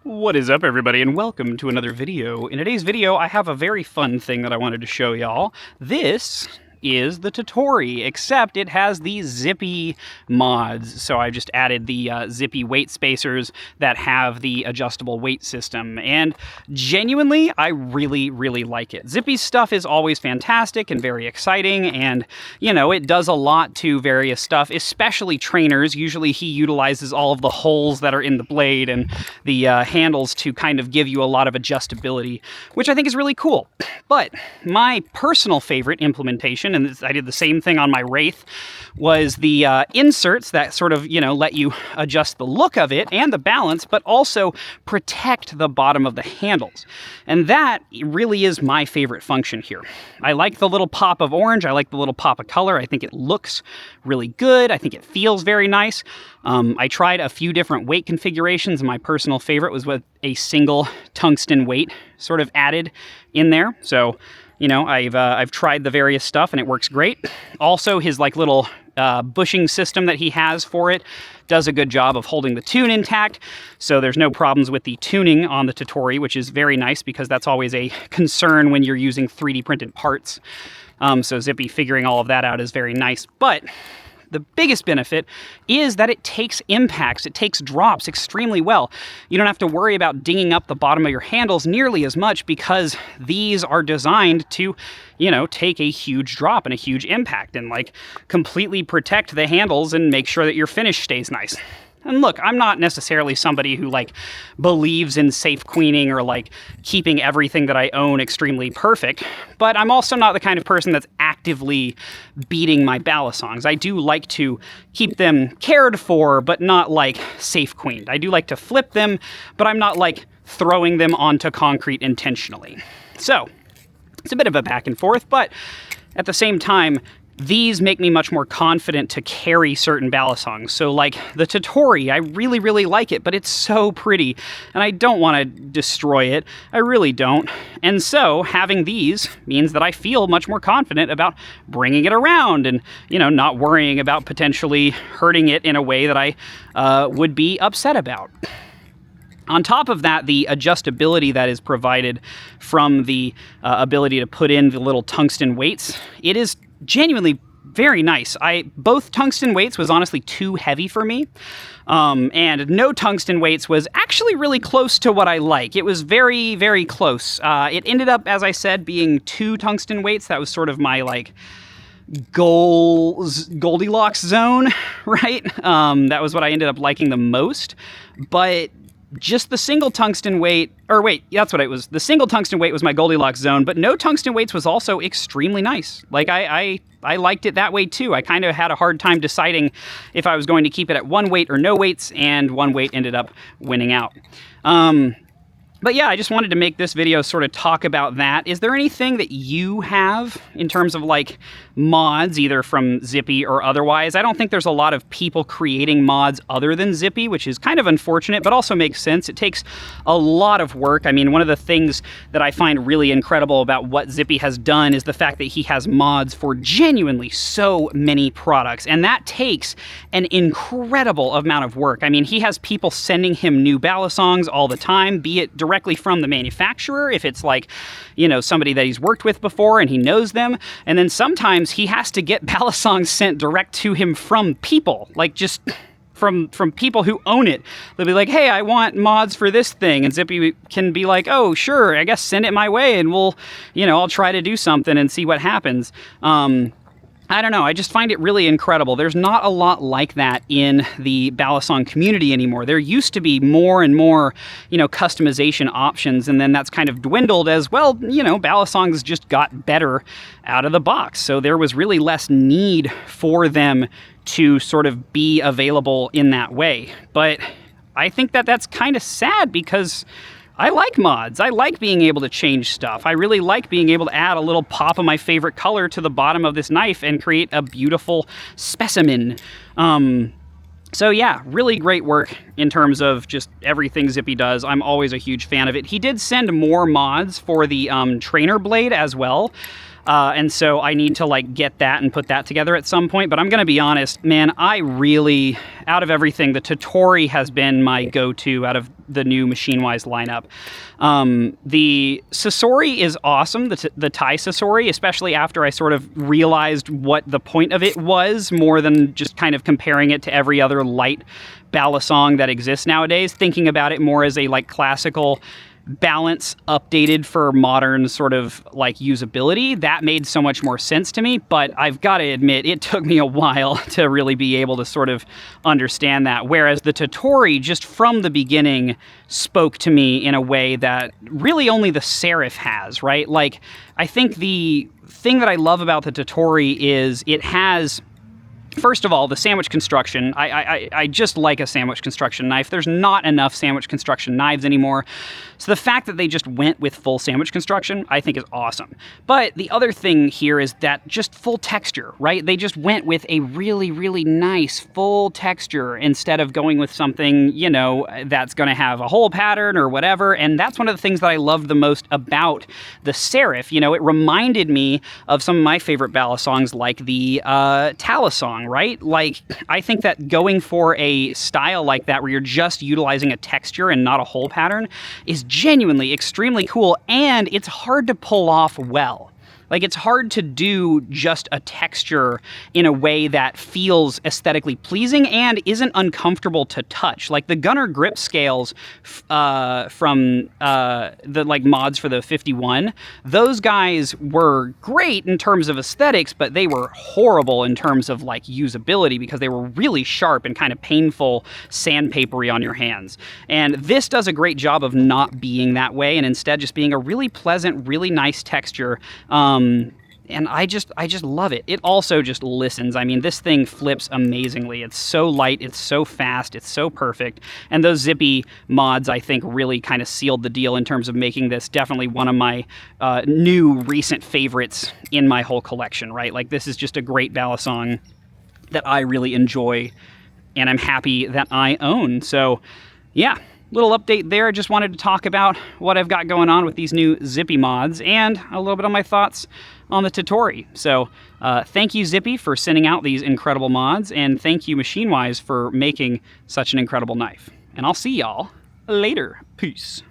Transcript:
What is up, everybody, and welcome to another video. In today's video, I have a very fun thing that I wanted to show y'all. This is the Tottori, except it has these Zippy mods. So I just added the Zippy weight spacers that have the adjustable weight system, and genuinely, I really like it. Zippy's stuff is always fantastic and very exciting, and, you know, it does a lot to various stuff, especially trainers. Usually he utilizes all of the holes that are in the blade and the handles to kind of give you a lot of adjustability, which I think is really cool. But my personal favorite implementation, and I did the same thing on my Wraith, was the inserts that sort of, you know, let you adjust the look of it and the balance, but also protect the bottom of the handles. And that really is my favorite function here. I like the little pop of orange. I like the little pop of color. I think it looks really good. I think it feels very nice. I tried a few different weight configurations, and my personal favorite was with a single tungsten weight sort of added in there. So, you know, I've tried the various stuff and it works great. Also, his like little bushing system that he has for it does a good job of holding the tune intact. So there's no problems with the tuning on the Tottori, which is very nice because that's always a concern when you're using 3D printed parts. So Zippy figuring all of that out is very nice. But the biggest benefit is that it takes impacts, it takes drops extremely well. You don't have to worry about dinging up the bottom of your handles nearly as much because these are designed to, you know, take a huge drop and a huge impact and like completely protect the handles and make sure that your finish stays nice. And look, I'm not necessarily somebody who like believes in safe queening or like keeping everything that I own extremely perfect, but I'm also not the kind of person that's actively beating my balisongs. I do like to keep them cared for, but not like safe queened. I do like to flip them, but I'm not like throwing them onto concrete intentionally. So it's a bit of a back and forth, but at the same time, these make me much more confident to carry certain balisongs. So like the Tottori, I really like it, but it's so pretty and I don't want to destroy it. I really don't. And so having these means that I feel much more confident about bringing it around and, you know, not worrying about potentially hurting it in a way that I would be upset about. On top of that, the adjustability that is provided from the ability to put in the little tungsten weights, it is genuinely very nice. Both tungsten weights was honestly too heavy for me, and no tungsten weights was actually really close to what I like. It was very close. It ended up, as I said, being 2 tungsten weights. That was sort of my like Goldilocks zone, right? That was what I ended up liking the most, but just the single tungsten weight, or wait, that's what it was. The single tungsten weight was my Goldilocks zone, but no tungsten weights was also extremely nice. Like I liked it that way too. I kind of had a hard time deciding if I was going to keep it at 1 weight or no weights, and 1 weight ended up winning out. But yeah, I just wanted to make this video sort of talk about that. Is there anything that you have in terms of like mods, either from Zippy or otherwise? I don't think there's a lot of people creating mods other than Zippy, which is kind of unfortunate, but also makes sense. It takes a lot of work. I mean, one of the things that I find really incredible about what Zippy has done is the fact that he has mods for genuinely so many products, and that takes an incredible amount of work. I mean, he has people sending him new balisongs all the time, be it directly from the manufacturer, if it's like, you know, somebody that he's worked with before and he knows them, and then sometimes he has to get balisongs sent direct to him from people, like just from people who own it. They'll be like, hey, I want mods for this thing, and Zippy can be like, oh, sure, I guess send it my way, and we'll, you know, I'll try to do something and see what happens. I don't know, I just find it really incredible. There's not a lot like that in the balisong community anymore. There used to be more and more, you know, customization options, and then that's kind of dwindled as, well, you know, balisongs just got better out of the box. So there was really less need for them to sort of be available in that way. But I think that that's kind of sad because I like mods. I like being able to change stuff. I really like being able to add a little pop of my favorite color to the bottom of this knife and create a beautiful specimen. So yeah, really great work in terms of just everything Zippy does. I'm always a huge fan of it. He did send more mods for the trainer blade as well. and so I need to like get that and put that together at some point. But I'm gonna be honest, man, I really, out of everything, the Tottori has been my go-to out of the new Machinewise lineup. The Sasori is awesome, the Thai Sasori, especially after I sort of realized what the point of it was, more than just kind of comparing it to every other light balisong that exists nowadays, thinking about it more as a like classical balance updated for modern sort of like usability. That made so much more sense to me, but I've got to admit it took me a while to really be able to sort of understand that, whereas the Tottori just from the beginning spoke to me in a way that really only the serif has, right? Like, I think the thing that I love about the Tottori is it has, first of all, the sandwich construction. I just like a sandwich construction knife. There's not enough sandwich construction knives anymore. So the fact that they just went with full sandwich construction, I think is awesome. But the other thing here is that just full texture, right? They just went with a really, really nice full texture instead of going with something, you know, that's going to have a hole pattern or whatever. And that's one of the things that I loved the most about the serif. You know, it reminded me of some of my favorite balisongs like the Talisong, right? Like, I think that going for a style like that where you're just utilizing a texture and not a hole pattern is genuinely extremely cool, and it's hard to pull off well. Like, it's hard to do just a texture in a way that feels aesthetically pleasing and isn't uncomfortable to touch. Like, the Gunner grip scales from the like mods for the 51, those guys were great in terms of aesthetics, but they were horrible in terms of like usability because they were really sharp and kind of painful sandpapery on your hands. And this does a great job of not being that way and instead just being a really pleasant, really nice texture. And I just love it. It also just listens. I mean, this thing flips amazingly. It's so light, it's so fast, it's so perfect. And those Zippy mods, I think, really kind of sealed the deal in terms of making this definitely one of my new recent favorites in my whole collection, right? Like, this is just a great balisong that I really enjoy, and I'm happy that I own. So, yeah. Little update there. Just wanted to talk about what I've got going on with these new Zippy mods and a little bit on my thoughts on the Tottori. So thank you, Zippy, for sending out these incredible mods, and thank you, Machinewise, for making such an incredible knife. And I'll see y'all later. Peace.